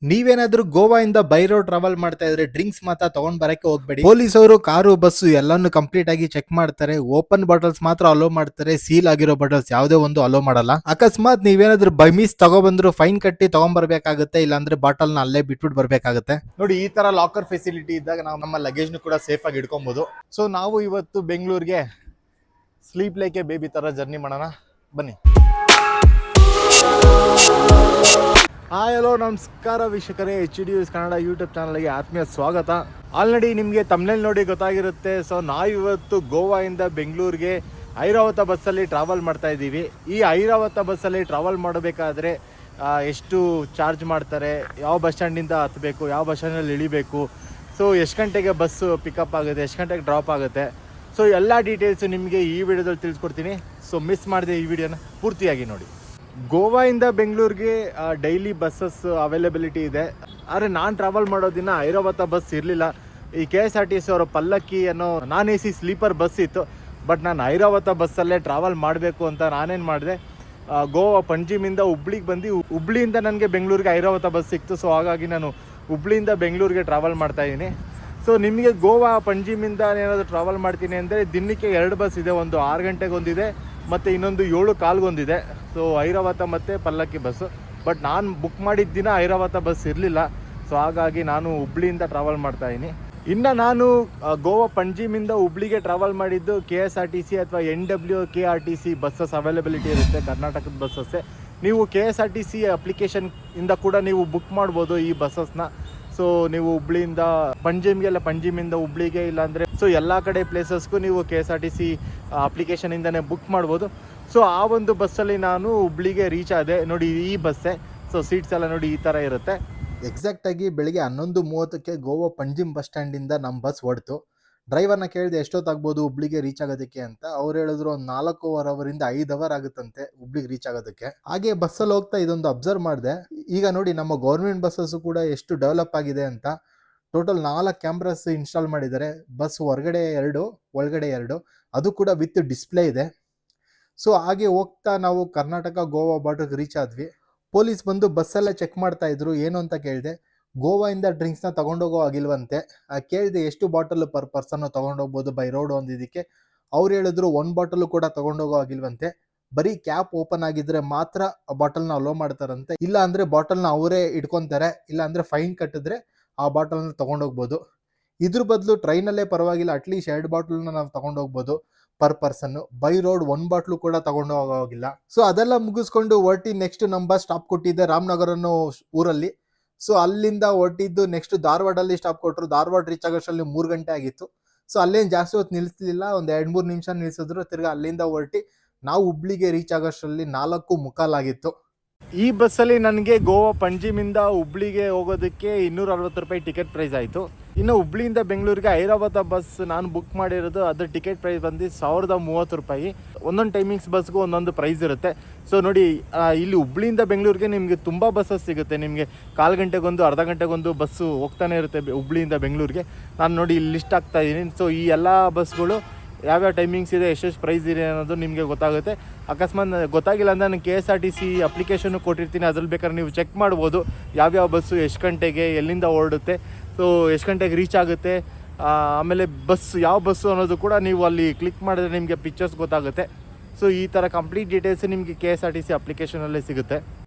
ನೀವೇನಾದ್ರೂ ಗೋವಾದಿಂದ by road travel ಮಾಡ್ತಾ ಇದ್ರೆ ಡ್ರಿಂಕ್ಸ್ ಮಾತ್ರ ತಗೊಂಡ್ ಬರಕ್ಕೆ ಹೋಗ್ಬೇಡಿ. ಪೊಲೀಸ್ ಅವರು ಕಾರು ಬಸ್ಸು ಎಲ್ಲಾನು ಕಂಪ್ಲೀಟ್ ಆಗಿ ಚೆಕ್ ಮಾಡ್ತಾರೆ. ಓಪನ್ ಬಾಟಲ್ಸ್ ಮಾತ್ರ ಅಲೋ ಮಾಡ್ತಾರೆ, ಸೀಲ್ ಆಗಿರೋ ಬಾಟಲ್ಸ್ ಯಾವುದೇ ಒಂದು ಅಲೋ ಮಾಡಲ್ಲ. ಅಕಸ್ಮಾತ್ ನೀವೇನಾದ್ರೂ ಬೈ ಮಿಸ್ ತಗೊಬಂದ್ರು ಫೈನ್ ಕಟ್ಟಿ ತಗೊಂಡ್ಬರ್ಬೇಕಾಗುತ್ತೆ, ಇಲ್ಲಾಂದ್ರೆ ಬಾಟಲ್ ನ ಅಲ್ಲೇ ಬಿಟ್ಬಿಟ್ಟು ಬರ್ಬೇಕಾಗುತ್ತೆ. ನೋಡಿ, ಈ ತರ ಲಾಕರ್ ಫೆಸಿಲಿಟಿ ಇದ್ದಾಗ ನಾವು ನಮ್ಮ ಲಗೇಜ್ ನು ಕೂಡ ಸೇಫ್ ಆಗಿ ಇಟ್ಕೊಬಹುದು. ಸೊ ನಾವು ಇವತ್ತು ಬೆಂಗಳೂರಿಗೆ ಸ್ಲೀಪ್ ಲೈಕ್ ಎ ಬೇಬಿ ತರ ಜರ್ನಿ ಮಾಡೋಣ, ಬನ್ನಿ. ಹಾಯ್ ಹಲೋ ನಮಸ್ಕಾರ ವೀಕ್ಷಕರೇ, HDUs ಕನ್ನಡ ಯೂಟ್ಯೂಬ್ ಚಾನಲ್ಗೆ ಆತ್ಮೀಯ ಸ್ವಾಗತ. ಆಲ್ರೆಡಿ ನಿಮಗೆ ತಮಿಳ್ನಲ್ಲಿ ನೋಡಿ ಗೊತ್ತಾಗಿರುತ್ತೆ. ಸೊ ನಾವಿವತ್ತು ಗೋವಾದಿಂದ ಬೆಂಗಳೂರಿಗೆ ಐರಾವತ ಬಸ್ಸಲ್ಲಿ ಟ್ರಾವೆಲ್ ಮಾಡ್ತಾ ಇದ್ದೀವಿ. ಈ ಐರಾವತ ಬಸ್ಸಲ್ಲಿ ಟ್ರಾವೆಲ್ ಮಾಡಬೇಕಾದ್ರೆ ಎಷ್ಟು ಚಾರ್ಜ್ ಮಾಡ್ತಾರೆ, ಯಾವ ಬಸ್ ಸ್ಟ್ಯಾಂಡಿಂದ ಹತ್ತಬೇಕು, ಯಾವ ಬಸ್ ಸ್ಟ್ಯಾಂಡಲ್ಲಿ ಇಳಿಬೇಕು, ಸೊ ಎಷ್ಟು ಗಂಟೆಗೆ ಬಸ್ಸು ಪಿಕಪ್ ಆಗುತ್ತೆ, ಎಷ್ಟು ಗಂಟೆಗೆ ಡ್ರಾಪ್ ಆಗುತ್ತೆ, ಸೊ ಎಲ್ಲ ಡೀಟೇಲ್ಸು ನಿಮಗೆ ಈ ವಿಡಿಯೋದಲ್ಲಿ ತಿಳಿಸ್ಕೊಡ್ತೀನಿ. ಸೊ ಮಿಸ್ ಮಾಡಿದೆ ಈ ವಿಡಿಯೋನ ಪೂರ್ತಿಯಾಗಿ ನೋಡಿ. ಗೋವಾಯಿಂದ ಬೆಂಗಳೂರಿಗೆ ಡೈಲಿ ಬಸ್ಸಸ್ ಅವೈಲಬಿಲಿಟಿ ಇದೆ. ಆದರೆ ನಾನು ಟ್ರಾವೆಲ್ ಮಾಡೋ ದಿನ ಐರಾವತ ಬಸ್ ಇರಲಿಲ್ಲ. ಈ KSRTC ಅವರ ಪಲ್ಲಕ್ಕಿ ಅನ್ನೋ ನಾನ್ AC ಸ್ಲೀಪರ್ ಬಸ್ ಇತ್ತು. ಬಟ್ ನಾನು ಐರಾವತ ಬಸ್ಸಲ್ಲೇ ಟ್ರಾವೆಲ್ ಮಾಡಬೇಕು ಅಂತ ನಾನೇನು ಮಾಡಿದೆ, ಗೋವಾ ಪಂಜಿಮಿಂದ ಹುಬ್ಳಿಗೆ ಬಂದು ಹುಬ್ಳಿಯಿಂದ ನನಗೆ ಬೆಂಗಳೂರಿಗೆ ಐರಾವತ ಬಸ್ ಸಿಕ್ತು. ಸೊ ಹಾಗಾಗಿ ನಾನು ಹುಬ್ಳಿಯಿಂದ ಬೆಂಗಳೂರಿಗೆ ಟ್ರಾವೆಲ್ ಮಾಡ್ತಾಯಿದ್ದೀನಿ. ಸೊ ನಿಮಗೆ ಗೋವಾ ಪಂಜಿಮಿಂದ ಏನಾದರೂ ಟ್ರಾವೆಲ್ ಮಾಡ್ತೀನಿ ಅಂದರೆ ದಿನಕ್ಕೆ 2 ಬಸ್ ಇದೆ. ಒಂದು 6 ಗಂಟೆಗೆ ಒಂದಿದೆ ಮತ್ತು ಇನ್ನೊಂದು 7:15 ಒಂದಿದೆ. ಸೊ ಐರಾವತ ಮತ್ತು ಪಲ್ಲಕ್ಕಿ ಬಸ್ಸು. ಬಟ್ ನಾನು ಬುಕ್ ಮಾಡಿದ ದಿನ ಐರಾವತ ಬಸ್ ಇರಲಿಲ್ಲ. ಸೊ ಹಾಗಾಗಿ ನಾನು ಹುಬ್ಳಿಯಿಂದ ಟ್ರಾವೆಲ್ ಮಾಡ್ತಾಯಿದ್ದೀನಿ. ಇನ್ನು ನಾನು ಗೋವಾ ಪಂಜಿಮಿಂದ ಹುಬ್ಳಿಗೆ ಟ್ರಾವೆಲ್ ಮಾಡಿದ್ದು KSRTC ಅಥವಾ NWKRTC ಬಸ್ಸಸ್ ಅವೈಲಬಿಲಿಟಿ ಇರುತ್ತೆ, ಕರ್ನಾಟಕದ ಬಸ್ಸಸ್ಸೇ. ನೀವು KSRTC ಅಪ್ಲಿಕೇಶನ್ ಇಂದ ಕೂಡ ನೀವು ಬುಕ್ ಮಾಡ್ಬೋದು ಈ ಬಸ್ಸಸ್ನ. ಸೊ ನೀವು ಹುಬ್ಳಿಯಿಂದ ಪಂಜಿಮ್ಗೆಲ್ಲ, ಪಂಜಿಮಿಂದ ಹುಬ್ಳಿಗೆ, ಇಲ್ಲಾಂದರೆ ಸೊ ಎಲ್ಲ ಕಡೆ ಪ್ಲೇಸಸ್ಗೂ ನೀವು KSRTC ಅಪ್ಲಿಕೇಶನಿಂದನೇ ಬುಕ್ ಮಾಡ್ಬೋದು. ಸೊ ಆ ಒಂದು ಬಸ್ಸಲ್ಲಿ ನಾನು ಹುಬ್ಳಿಗೆ ರೀಚ್ ಆದೆ. ನೋಡಿ, ಈ ಬಸ್ಸೇ. ಸೊ ಸೀಟ್ಸ್ ಎಲ್ಲ ನೋಡಿ ಈ ಥರ ಇರುತ್ತೆ. ಎಕ್ಸಾಕ್ಟಾಗಿ ಬೆಳಿಗ್ಗೆ 11:30ಕ್ಕೆ ಗೋವಾ ಪಂಜಿಮ್ ಬಸ್ ಸ್ಟ್ಯಾಂಡಿಂದ ನಮ್ಮ ಬಸ್ ಹೊಡ್ತು. ಡ್ರೈವರ್ನ ಕೇಳಿದೆ ಎಷ್ಟೊತ್ತಾಗ್ಬೋದು ಹುಬ್ಳಿಗೆ ರೀಚ್ ಆಗೋದಕ್ಕೆ ಅಂತ. ಅವ್ರು ಹೇಳಿದ್ರು ಒಂದು 4.25 ಅವರಿಂದ 5 ಅವರ್ ಆಗುತ್ತಂತೆ ಹುಬ್ಳಿಗೆ ರೀಚ್ ಆಗೋದಕ್ಕೆ. ಹಾಗೆ ಬಸ್ಸಲ್ಲಿ ಹೋಗ್ತಾ ಇದೊಂದು ಅಬ್ಸರ್ವ್ ಮಾಡಿದೆ. ಈಗ ನೋಡಿ, ನಮ್ಮ ಗೌರ್ಮೆಂಟ್ ಬಸ್ಸಸ್ಸು ಕೂಡ ಎಷ್ಟು ಡೆವಲಪ್ ಆಗಿದೆ ಅಂತ. ಟೋಟಲ್ 4 ಕ್ಯಾಮ್ರಾಸ್ ಇನ್ಸ್ಟಾಲ್ ಮಾಡಿದ್ದಾರೆ. ಬಸ್ ಹೊರಗಡೆ 2, ಒಳಗಡೆ 2, ಅದು ಕೂಡ ವಿತ್ ಡಿಸ್ಪ್ಲೇ ಇದೆ. ಸೊ ಹಾಗೆ ಹೋಗ್ತಾ ನಾವು ಕರ್ನಾಟಕ ಗೋವಾ ಬಾರ್ಡರ್ಗೆ ರೀಚ್ ಆದ್ವಿ. ಪೊಲೀಸ್ ಬಂದು ಬಸ್ಸಲ್ಲೇ ಚೆಕ್ ಮಾಡ್ತಾ ಇದ್ರು. ಏನು ಅಂತ ಕೇಳಿದೆ. ಗೋವಾಯಿಂದ ಡ್ರಿಂಕ್ಸ್ನ ತಗೊಂಡೋಗೋ ಆಗಿಲ್ವಂತೆ. ಕೇಳಿದೆ ಎಷ್ಟು ಬಾಟಲ್ ಪರ್ ಪರ್ಸನ್ ತೊಗೊಂಡೋಗ್ಬೋದು ಬೈ ರೋಡ್ ಒಂದಿದ್ದಕ್ಕೆ. ಅವ್ರು ಹೇಳಿದ್ರು 1 ಬಾಟಲ್ ಕೂಡ ತೊಗೊಂಡೋಗೋ ಆಗಿಲ್ವಂತೆ. ಬರೀ ಕ್ಯಾಪ್ ಓಪನ್ ಆಗಿದ್ರೆ ಮಾತ್ರ ಆ ಬಾಟಲ್ನ ಅಲೋ ಮಾಡ್ತಾರಂತೆ. ಇಲ್ಲ ಅಂದರೆ ಬಾಟಲ್ನ ಅವರೇ ಇಟ್ಕೊತಾರೆ, ಇಲ್ಲ ಅಂದರೆ ಫೈನ್ ಕಟ್ಟಿದ್ರೆ ಆ ಬಾಟಲ್ನ ತೊಗೊಂಡೋಗ್ಬೋದು. ಇದ್ರ ಬದಲು ಟ್ರೈನಲ್ಲೇ ಪರವಾಗಿಲ್ಲ, ಅಟ್ಲೀಸ್ಟ್ 2 ಬಾಟಲ್ನ ನಾವು ತೊಗೊಂಡೋಗ್ಬೋದು per person. By road 1 bottle ಕೂಡ ತಗೊಂಡು ಹೋಗೋಗಿಲ್ಲ. ಸೊ ಅದೆಲ್ಲ ಮುಗಿಸ್ಕೊಂಡು ಹೊರಟಿ ನೆಕ್ಸ್ಟ್ ನಮ್ಮ ಬಸ್ ಸ್ಟಾಪ್ ಕೊಟ್ಟಿದ್ದೆ ರಾಮನಗರ ಅನ್ನೋ ಊರಲ್ಲಿ. ಸೊ ಅಲ್ಲಿಂದ ಹೊರಟಿದ್ದು ನೆಕ್ಸ್ಟ್ ಧಾರವಾಡಲ್ಲಿ ಸ್ಟಾಪ್ ಕೊಟ್ಟರು. ಧಾರವಾಡ ರೀಚ್ ಆಗೋಷ್ಟರಲ್ಲಿ 3 ಗಂಟೆ ಆಗಿತ್ತು. ಸೊ ಅಲ್ಲೇನು ಜಾಸ್ತಿ ಹೊತ್ತು ನಿಲ್ಲಿಸಲಿಲ್ಲ, ಒಂದು 2-3 ನಿಮಿಷ ನಿಲ್ಲಿಸಿದ್ರು. ತಿರ್ಗಿ ಅಲ್ಲಿಂದ ಹೊರಟಿ ನಾವು ಹುಬ್ಳಿಗೆ ರೀಚ್ ಆಗೋಷ್ಟರಲ್ಲಿ 4:45 ಆಗಿತ್ತು. ಈ ಬಸ್ಸಲ್ಲಿ ನನಗೆ ಗೋವಾ ಪಂಜಿಮಿಂದ ಹುಬ್ಳಿಗೆ ಹೋಗೋದಕ್ಕೆ 260 ರೂಪಾಯಿ ಟಿಕೆಟ್ ಪ್ರೈಸ್ ಆಯಿತು. ಇನ್ನು ಹುಬ್ಳಿಯಿಂದ ಬೆಂಗಳೂರಿಗೆ ಐರಾವತ ಬಸ್ ನಾನು ಬುಕ್ ಮಾಡಿರೋದು, ಅದ್ರ ಟಿಕೆಟ್ ಪ್ರೈಸ್ ಬಂದು 1030 ರೂಪಾಯಿ. ಒಂದೊಂದು ಟೈಮಿಂಗ್ಸ್ ಬಸ್ಗೂ ಒಂದೊಂದು ಪ್ರೈಸ್ ಇರುತ್ತೆ. ಸೊ ನೋಡಿ, ಇಲ್ಲಿ ಹುಬ್ಳಿಯಿಂದ ಬೆಂಗಳೂರಿಗೆ ನಿಮಗೆ ತುಂಬ ಬಸ್ಸಸ್ ಸಿಗುತ್ತೆ. ನಿಮಗೆ 1/4 ಗಂಟೆಗೊಂದು, ಅರ್ಧ ಗಂಟೆಗೊಂದು ಬಸ್ಸು ಹೋಗ್ತಾನೆ ಇರುತ್ತೆ ಹುಬ್ಳಿಯಿಂದ ಬೆಂಗಳೂರಿಗೆ. ನಾನು ನೋಡಿ ಇಲ್ಲಿ ಲಿಸ್ಟ್ ಆಗ್ತಾ ಇದ್ದೀನಿ. ಸೊ ಈ ಎಲ್ಲ ಬಸ್ಗಳು ಯಾವ್ಯಾವ ಟೈಮಿಂಗ್ಸ್ ಇದೆ, ಎಷ್ಟೆಷ್ಟು ಪ್ರೈಸ್ ಇದೆ ಅನ್ನೋದು ನಿಮಗೆ ಗೊತ್ತಾಗುತ್ತೆ. ಅಕಸ್ಮಾತ್ ಗೊತ್ತಾಗಿಲ್ಲ ಅಂದರೆ ನಾನು KSRTC ಅಪ್ಲಿಕೇಶನ್ನು ಕೊಟ್ಟಿರ್ತೀನಿ, ಅದ್ರಲ್ಲಿ ಬೇಕಾದ್ರೆ ನೀವು ಚೆಕ್ ಮಾಡ್ಬೋದು ಯಾವ್ಯಾವ ಬಸ್ಸು ಎಷ್ಟು ಗಂಟೆಗೆ ಎಲ್ಲಿಂದ ಹೊರಡುತ್ತೆ, ಸೊ ಎಷ್ಟು ಗಂಟೆಗೆ ರೀಚ್ ಆಗುತ್ತೆ, ಆಮೇಲೆ ಬಸ್ ಯಾವ ಬಸ್ಸು ಅನ್ನೋದು ಕೂಡ ನೀವು ಅಲ್ಲಿ ಕ್ಲಿಕ್ ಮಾಡಿದ್ರೆ ನಿಮಗೆ ಪಿಕ್ಚರ್ಸ್ ಗೊತ್ತಾಗುತ್ತೆ. ಸೊ ಈ ಥರ ಕಂಪ್ಲೀಟ್ ಡೀಟೇಲ್ಸ್ ನಿಮಗೆ KSRTC ಅಪ್ಲಿಕೇಶನಲ್ಲೇ ಸಿಗುತ್ತೆ.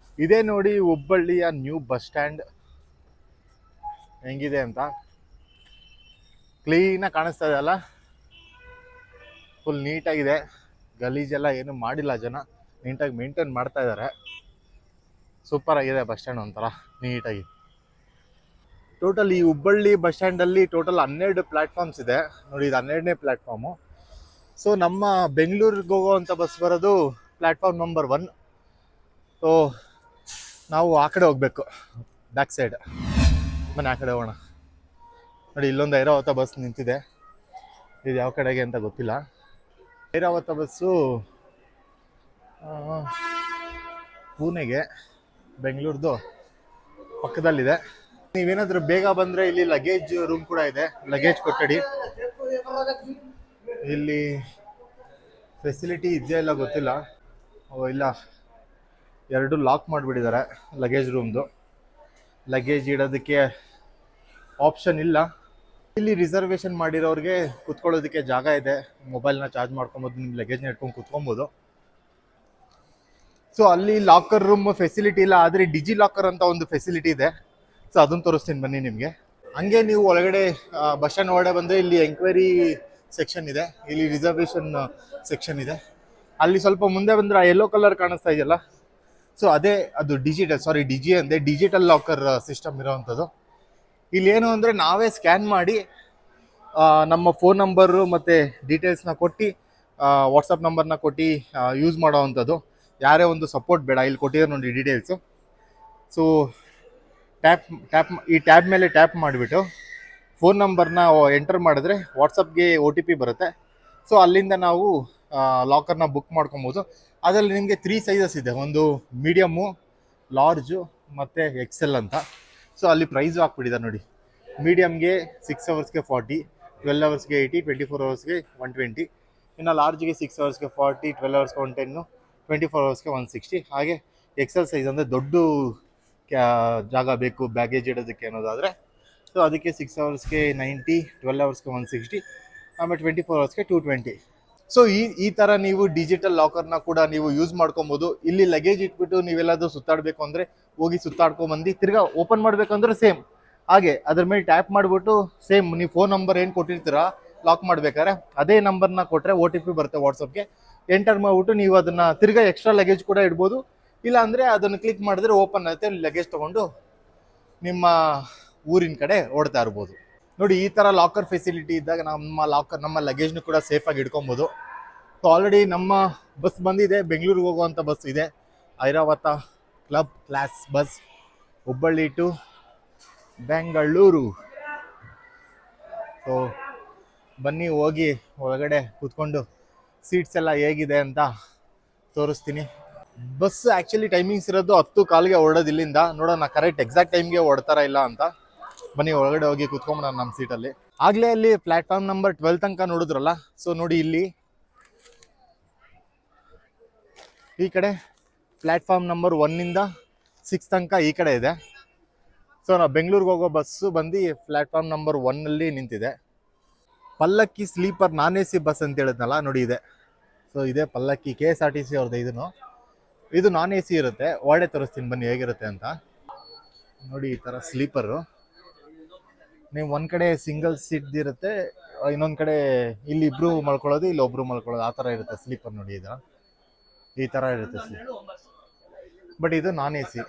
ಇದೇ ನೋಡಿ ಹುಬ್ಬಳ್ಳಿಯ ನ್ಯೂ ಬಸ್ ಸ್ಟ್ಯಾಂಡ್ ಹೆಂಗಿದೆ ಅಂತ. ಕ್ಲೀನಾಗಿ ಕಾಣಿಸ್ತಾ ಇದೆ ಅಲ್ಲ, ಫುಲ್ ನೀಟಾಗಿದೆ. ಗಲೀಜೆಲ್ಲ ಏನು ಮಾಡಿಲ್ಲ, ಜನ ನೀಟಾಗಿ ಮೇಂಟೈನ್ ಮಾಡ್ತಾ ಇದ್ದಾರೆ. ಸೂಪರ್ ಆಗಿದೆ ಬಸ್ ಸ್ಟ್ಯಾಂಡ್, ಒಂಥರ ನೀಟಾಗಿ. ಟೋಟಲ್ ಈ ಹುಬ್ಬಳ್ಳಿ ಬಸ್ ಸ್ಟ್ಯಾಂಡಲ್ಲಿ ಟೋಟಲ್ 12 ಪ್ಲ್ಯಾಟ್ಫಾರ್ಮ್ಸ್ ಇದೆ. ನೋಡಿ, ಇದು 12ನೇ ಪ್ಲ್ಯಾಟ್ಫಾರ್ಮು. ಸೊ ನಮ್ಮ ಬೆಂಗಳೂರಿಗೆ ಹೋಗೋವಂಥ ಬಸ್ ಬರೋದು ಪ್ಲ್ಯಾಟ್ಫಾರ್ಮ್ ನಂಬರ್ 1. ಸೊ ನಾವು ಆ ಕಡೆ ಹೋಗಬೇಕು, ಬ್ಯಾಕ್ ಸೈಡ್. ಬನ್ನಿ ಆ ಕಡೆ ಹೋಗೋಣ. ನೋಡಿ, ಇಲ್ಲೊಂದು ಐರಾವತ ಬಸ್ ನಿಂತಿದೆ. ಇದು ಯಾವ ಕಡೆಗೆ ಅಂತ ಗೊತ್ತಿಲ್ಲ. ಐರಾವತ ಬಸ್ಸು ಪುಣೆಗೆ, ಬೆಂಗಳೂರ್ದು ಪಕ್ಕದಲ್ಲಿದೆ. ನೀವೇನಾದರೂ ಬೇಗ ಬಂದರೆ ಇಲ್ಲಿ ಲಗೇಜ್ ರೂಮ್ ಕೂಡ ಇದೆ, ಲಗೇಜ್ ಕೊಠಡಿ. ಇಲ್ಲಿ ಫೆಸಿಲಿಟಿ ಇದೆಯಾ ಇಲ್ಲ ಗೊತ್ತಿಲ್ಲ. ಇಲ್ಲ, 2 ಲಾಕ್ ಮಾಡಿಬಿಟ್ಟಿದ್ದಾರೆ ಲಗೇಜ್ ರೂಮ್ದು. ಲಗೇಜ್ ಇಡೋದಕ್ಕೆ ಆಪ್ಷನ್ ಇಲ್ಲ. ಇಲ್ಲಿ ರಿಸರ್ವೇಷನ್ ಮಾಡಿರೋರಿಗೆ ಕುತ್ಕೊಳ್ಳೋದಕ್ಕೆ ಜಾಗ ಇದೆ. ಮೊಬೈಲ್ನ ಚಾರ್ಜ್ ಮಾಡ್ಕೊಬೋದು, ನಿಮ್ಮ ಲಗೇಜ್ನ ಇಟ್ಕೊಂಡು ಕುತ್ಕೊಬೋದು. ಸೊ ಅಲ್ಲಿ ಲಾಕರ್ ರೂಮ್ ಫೆಸಿಲಿಟಿ ಇಲ್ಲ, ಆದರೆ ಡಿಜಿ ಲಾಕರ್ ಅಂತ ಒಂದು ಫೆಸಿಲಿಟಿ ಇದೆ. ಸೊ ಅದನ್ನು ತೋರಿಸ್ತೀನಿ ಬನ್ನಿ ನಿಮಗೆ. ಹಂಗೆ ನೀವು ಒಳಗಡೆ ಬಸ್ ಸ್ಟ್ಯಾಂಡ್ ಒಳಗಡೆ ಬಂದರೆ ಇಲ್ಲಿ ಎಂಕ್ವೈರಿ ಸೆಕ್ಷನ್ ಇದೆ, ಇಲ್ಲಿ ರಿಸರ್ವೇಷನ್ ಸೆಕ್ಷನ್ ಇದೆ. ಅಲ್ಲಿ ಸ್ವಲ್ಪ ಮುಂದೆ ಬಂದರೆ ಆ ಯೆಲ್ಲೋ ಕಲರ್ ಕಾಣಿಸ್ತಾ ಇದೆಯಲ್ಲ, ಸೊ ಅದೇ ಅದು ಡಿಜಿಟಲ್ ಲಾಕರ್ ಸಿಸ್ಟಮ್ ಇರೋವಂಥದ್ದು. ಇಲ್ಲಿ ಏನು ಅಂದರೆ ನಾವೇ ಸ್ಕ್ಯಾನ್ ಮಾಡಿ ನಮ್ಮ ಫೋನ್ ನಂಬರು ಮತ್ತು ಡೀಟೇಲ್ಸ್ನ ಕೊಟ್ಟು ವಾಟ್ಸಪ್ ನಂಬರ್ನ ಕೊಟ್ಟು ಯೂಸ್ ಮಾಡೋವಂಥದ್ದು. ಯಾರೇ ಒಂದು ಸಪೋರ್ಟ್ ಬೇಡ. ಇಲ್ಲಿ ಕೊಟ್ಟಿದ್ದಾರೆ ನೋಡಿ ಡೀಟೇಲ್ಸು. ಸೊ ಈ ಟ್ಯಾಬ್ ಮೇಲೆ ಟ್ಯಾಪ್ ಮಾಡಿಬಿಟ್ಟು ಫೋನ್ ನಂಬರ್ನ ಎಂಟರ್ ಮಾಡಿದ್ರೆ ವಾಟ್ಸಪ್ಗೆ OTP ಬರುತ್ತೆ. ಸೊ ಅಲ್ಲಿಂದ ನಾವು ಲಾಕರ್ನ ಬುಕ್ ಮಾಡ್ಕೊಬೋದು. ಅದರಲ್ಲಿ ನಿಮಗೆ 3 ಸೈಜಸ್ ಇದೆ, ಒಂದು ಮೀಡಿಯಮ್ಮು, ಲಾರ್ಜು ಮತ್ತು XL ಅಂತ. ಸೊ ಅಲ್ಲಿ ಪ್ರೈಸು ಹಾಕ್ಬಿಟ್ಟಿದ್ದಾರೆ ನೋಡಿ. ಮೀಡಿಯಮ್ಗೆ 6 ಅವರ್ಸ್ಗೆ 40, 12 ಅವರ್ಸ್ಗೆ 80, 24 ಅವರ್ಸ್ಗೆ 120. ಇನ್ನು ಲಾರ್ಜ್ಗೆ 6 ಅವರ್ಸ್ಗೆ 40, 12 ಅವರ್ಸ್ಗೆ 110, 24 ಅವರ್ಸ್ಗೆ 160. ಹಾಗೆ XL ಸೈಜ್ ಅಂದರೆ ದೊಡ್ಡ ಜಾಗ ಬೇಕು ಬ್ಯಾಗೇಜ್ ಇಡೋದಕ್ಕೆ ಅನ್ನೋದಾದರೆ, ಸೊ ಅದಕ್ಕೆ 6 ಅವರ್ಸ್ಗೆ 90, 12 ಅವರ್ಸ್ಗೆ 160, ಆಮೇಲೆ 24 ಅವರ್ಸ್ಗೆ 220. ಸೊ ಈ ಥರ ನೀವು ಡಿಜಿಟಲ್ ಲಾಕರ್ನ ಕೂಡ ನೀವು ಯೂಸ್ ಮಾಡ್ಕೊಬೋದು. ಇಲ್ಲಿ ಲಗೇಜ್ ಇಟ್ಬಿಟ್ಟು ನೀವೆಲ್ಲಾದರೂ ಸುತ್ತಾಡಬೇಕು ಅಂದರೆ ಹೋಗಿ ಸುತ್ತಾಡ್ಕೊಂಬಂದು ತಿರ್ಗಾ ಓಪನ್ ಮಾಡಬೇಕಂದ್ರೆ ಸೇಮ್ ಹಾಗೆ ಅದ್ರ ಮೇಲೆ ಟ್ಯಾಪ್ ಮಾಡಿಬಿಟ್ಟು ಸೇಮ್ ನೀವು ಫೋನ್ ನಂಬರ್ ಏನು ಕೊಟ್ಟಿರ್ತೀರಾ ಲಾಕ್ ಮಾಡ್ಬೇಕಾದ್ರೆ ಅದೇ ನಂಬರ್ನ ಕೊಟ್ಟರೆ OTP ಬರುತ್ತೆ ವಾಟ್ಸಪ್ಗೆ. ಎಂಟರ್ ಮಾಡಿಬಿಟ್ಟು ನೀವು ಅದನ್ನು ತಿರ್ಗಾ ಎಕ್ಸ್ಟ್ರಾ ಲಗೇಜ್ ಕೂಡ ಇಡ್ಬೋದು. ಇಲ್ಲ ಅಂದರೆ ಅದನ್ನು ಕ್ಲಿಕ್ ಮಾಡಿದ್ರೆ ಓಪನ್ ಆಗುತ್ತೆ, ಲಗೇಜ್ ತೊಗೊಂಡು ನಿಮ್ಮ ಊರಿನ ಕಡೆ ಓಡ್ತಾ ಇರ್ಬೋದು. ನೋಡಿ, ಈ ಥರ ಲಾಕರ್ ಫೆಸಿಲಿಟಿ ಇದ್ದಾಗ ನಮ್ಮ ಲಗೇಜ್ನು ಕೂಡ ಸೇಫಾಗಿ ಇಟ್ಕೊಬೋದು. ಸೊ ಆಲ್ರೆಡಿ ನಮ್ಮ ಬಸ್ ಬಂದಿದೆ, ಬೆಂಗಳೂರಿಗೆ ಹೋಗುವಂಥ ಬಸ್ ಇದೆ, Airavat club class bus, Hubballi to Bengaluru. So ಬನ್ನಿ ಹೋಗಿ ಒಳಗಡೆ ಕೂತ್ಕೊಂಡು ಸೀಟ್ಸ್ ಎಲ್ಲ ಹೇಗಿದೆ ಅಂತ ತೋರಿಸ್ತೀನಿ. ಬಸ್ ಆ್ಯಕ್ಚುಲಿ ಟೈಮಿಂಗ್ಸ್ ಇರೋದು 10:15ಗೆ ಹೊರಡೋದು ಇಲ್ಲಿಂದ. ನೋಡೋಣ ಕರೆಕ್ಟ್ ಎಕ್ಸಾಕ್ಟ್ ಟೈಮ್ಗೆ ಹೊಡ್ತಾರ ಇಲ್ಲ ಅಂತ. ಬನ್ನಿ ಒಳಗಡೆ ಹೋಗಿ ಕೂತ್ಕೊಂಬಿಡೋಣ ನಮ್ಮ ಸೀಟಲ್ಲಿ. ಆಗಲೇ ಅಲ್ಲಿ ಪ್ಲಾಟ್ಫಾರ್ಮ್ ನಂಬರ್ 12 ತನಕ ನೋಡಿದ್ರಲ್ಲ, ಸೊ ನೋಡಿ ಇಲ್ಲಿ ಈ ಕಡೆ ಪ್ಲಾಟ್ಫಾರ್ಮ್ ನಂಬರ್ 1ಇಂದ 6 ತನಕ ಈ ಕಡೆ ಇದೆ. ಸೊ ನಾವು ಬೆಂಗಳೂರಿಗೆ ಹೋಗೋ ಬಸ್ಸು ಬಂದು ಪ್ಲಾಟ್ಫಾರ್ಮ್ ನಂಬರ್ 1ಅಲ್ಲಿ ನಿಂತಿದೆ. ಪಲ್ಲಕ್ಕಿ ಸ್ಲೀಪರ್ ನಾನ್ AC ಬಸ್ ಅಂತ ಹೇಳಿದ್ನಲ್ಲ, ನೋಡಿ ಇದೆ. ಸೊ ಇದೇ ಪಲ್ಲಕ್ಕಿ KSRTC ಅವ್ರದ್ದು. ಇದು ನಾನ್ AC ಇರುತ್ತೆ. ಒಳಗಡೆ ತೋರಿಸ್ತೀನಿ ಬನ್ನಿ ಹೇಗಿರುತ್ತೆ ಅಂತ. ನೋಡಿ, ಈ ಥರ ಸ್ಲೀಪರು. ನೀವು ಒಂದು ಕಡೆ ಸಿಂಗಲ್ ಸೀಟ್ ಇರುತ್ತೆ, ಇನ್ನೊಂದು ಕಡೆ ಇಲ್ಲಿ ಇಬ್ಬರು ಮಲ್ಕೊಳ್ಳೋದು, ಇಲ್ಲಿ ಒಬ್ಬರು ಮಲ್ಕೊಳ್ಳೋದು, ಆ ಥರ ಇರುತ್ತೆ ಸ್ಲೀಪರ್. ನೋಡಿ ಈ ಥರ ಇರುತ್ತೆ ಬಟ್ ಇದು ನಾನ್ AC.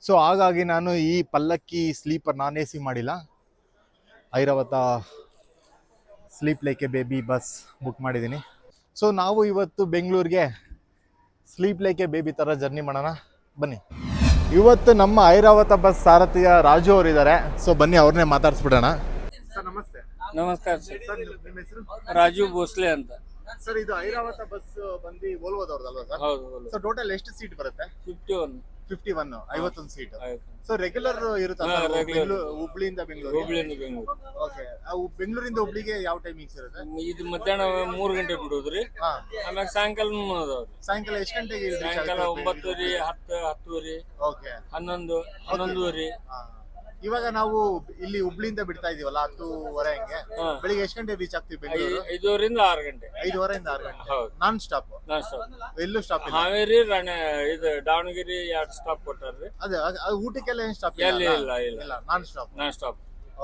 ಸೊ ಹಾಗಾಗಿ ನಾನು ಈ ಪಲ್ಲಕ್ಕಿ ಸ್ಲೀಪರ್ ನಾನ್ AC ಮಾಡಿಲ್ಲ, Airavat sleep like a baby bus book ಮಾಡಿದ್ದೀನಿ. ಸೊ ನಾವು ಇವತ್ತು ಬೆಂಗಳೂರಿಗೆ ಸ್ಲೀಪ್ ಲೈಕ್ ಎ ಬೇಬಿ ಥರ ಜರ್ನಿ ಮಾಡೋಣ ಬನ್ನಿ. ಇವತ್ತು ನಮ್ಮ ಐರಾವತ ಬಸ್ ಸಾರಥಿಯ ರಾಜು ಅವರಿದ್ದಾರೆ. ಸೊ ಬನ್ನಿ ಅವ್ರನ್ನೇ ಮಾತಾಡ್ಸ್ಬಿಡೋಣ. ಸರ್ ನಮಸ್ತೆ. ನಮಸ್ಕಾರ ಸರ್. ನಿಮ್ಮ ಹೆಸರು? ರಾಜು ಭೋಸ್ಲೆ ಅಂತ ಸರ್. ಇದು ಐರಾವತ ಬಸ್ ಬಂದು ವೋಲ್ವೋದವ್ರದಲ್ವಾ ಸರ್? ಹೌದು. ಸೊ ಟೋಟಲ್ ಎಷ್ಟು ಸೀಟ್ ಬರುತ್ತೆ? 51 51 ಸೀಟ್. ಸೊ ರೆಗ್ಯುಲರ್ ಇರುತ್ತೆ ಹುಬ್ಳಿಯಿಂದ ಬೆಂಗಳೂರು? ಹುಬ್ಳಿಯಿಂದ ಬೆಂಗಳೂರು. ಓಕೆ. ಬೆಂಗಳೂರಿಂದ ಹುಬ್ಳಿಗೆ ಯಾವ ಟೈಮಿಂಗ್ಸ್ ಇರುತ್ತೆ? ಇದು ಮಧ್ಯಾಹ್ನ 3 ಗಂಟೆ ಬಿಡೋದ್ರಿ. ಆಮ್ಯಾಗ ಸಾಯಂಕಾಲ ಸಾಯಂಕಾಲ ಎಷ್ಟು ಗಂಟೆಗೆ? ಸಾಯಂಕಾಲ 9:10, 10:10. ಓಕೆ. 11, 11:30. ಇವಾಗ ನಾವು ಇಲ್ಲಿ ಹುಬ್ಳಿಯಿಂದ ಬಿಡ್ತಾ ಇದೀವಲ್ಲ 10:30 ಹಂಗೆ. ಬೆಳಿಗ್ಗೆ ಎಷ್ಟು ಗಂಟೆ ರೀಚ್ ಆಗ್ತೀವಿ ಬೆಂಗಳೂರು? 5:30ರಿಂದ 6 ಗಂಟೆ. 5:30 ಇಂದ 6 ಗಂಟೆ. ಹೌದು. ನಾನ್ ಸ್ಟಾಪ್? Non stop. ಎಲ್ಲೂ ಸ್ಟಾಪ್ ಇಲ್ಲ? ಹಾವೇರಿ, ಇದು ದಾವಣಗೆರೆ 2 ಸ್ಟಾಪ್ ಕೊಟ್ಟಾರ್ರಿ. ಅದೇ ಊಟಕ್ಕೆಲ್ಲ ಏನು ಸ್ಟಾಪ್ ಇಲ್ಲ. Non stop. Non stop.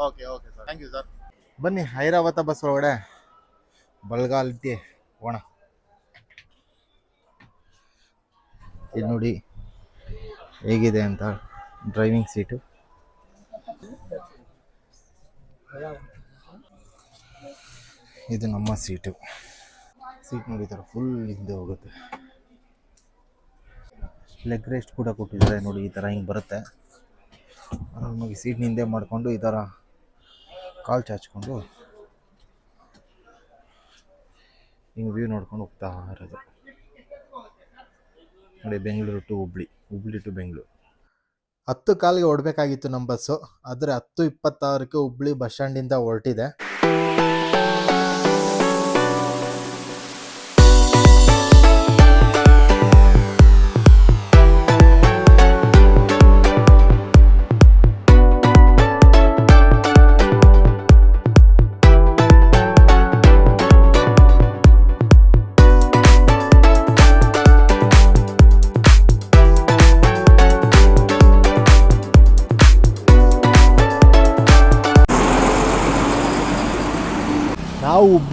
Okay sir, thank you sir. ಬನ್ನಿ ಐರಾವತ ಬಸ್ ಒಳಗಡೆ ಬಲ್ಗಾಲ್ತಿ ಹೋಣ. ಇದು ನೋಡಿ ಹೇಗಿದೆ ಅಂತ ಡ್ರೈವಿಂಗ್ ಸೀಟು. ಇದು ನಮ್ಮ ಸೀಟ್ ನೋಡಿ, ಈ ಥರ ಫುಲ್ ಹಿಂದೆ ಹೋಗುತ್ತೆ. ಲೆಗ್ ರೆಸ್ಟ್ ಕೂಡ ಕೊಟ್ಟಿದ್ದಾರೆ ನೋಡಿ. ಈ ಥರ ಹಿಂಗೆ ಬರುತ್ತೆ. ಆರಾಮಾಗಿ ಸೀಟ್ ಹಿಂದೆ ಮಾಡಿಕೊಂಡು ಈ ಥರ ಕಾಲು ಚಾಚ್ಕೊಂಡು ಹಿಂಗೆ ವ್ಯೂ ನೋಡ್ಕೊಂಡು ಹೋಗ್ತಾ ಇರೋದು ನೋಡಿ. ಬೆಂಗಳೂರು ಟು ಹುಬ್ಳಿ ಟು ಬೆಂಗಳೂರು 10:15ಗೆ ಹೊರಡಬೇಕಾಗಿತ್ತು ನಮ್ಮ ಬಸ್ಸು, ಆದರೆ 10:26ಕ್ಕೆ ಹುಬ್ಳಿ ಬಸ್ ಸ್ಟ್ಯಾಂಡಿಂದ ಹೊರಟಿದೆ.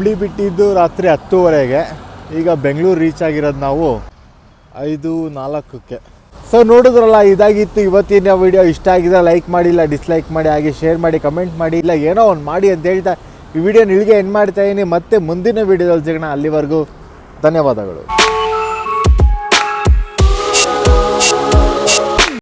ಹುಬ್ಳಿ ಬಿಟ್ಟಿದ್ದು ರಾತ್ರಿ 10:30ಗೆ. ಈಗ ಬೆಂಗಳೂರು ರೀಚ್ ಆಗಿರೋದು ನಾವು 5:04ಕ್ಕೆ. ಸೊ ನೋಡಿದ್ರಲ್ಲ, ಇದಾಗಿತ್ತು ಇವತ್ತಿನ ವಿಡಿಯೋ. ಇಷ್ಟ ಆಗಿದ್ರೆ ಲೈಕ್ ಮಾಡಿ, ಇಲ್ಲ ಡಿಸ್ಲೈಕ್ ಮಾಡಿ, ಹಾಗೆ ಶೇರ್ ಮಾಡಿ, ಕಮೆಂಟ್ ಮಾಡಿ, ಇಲ್ಲ ಏನೋ ಒಂದು ಮಾಡಿ ಅಂತ ಹೇಳ್ತಾ ಈ ವಿಡಿಯೋನ ಇಲ್ಲಿಗೆ ಎಂಡ್ ಮಾಡ್ತಾ ಇದ್ದೀನಿ. ಮತ್ತೆ ಮುಂದಿನ ವಿಡಿಯೋದಲ್ಲಿ ಸಿಗೋಣ. ಅಲ್ಲಿವರೆಗೂ ಧನ್ಯವಾದಗಳು.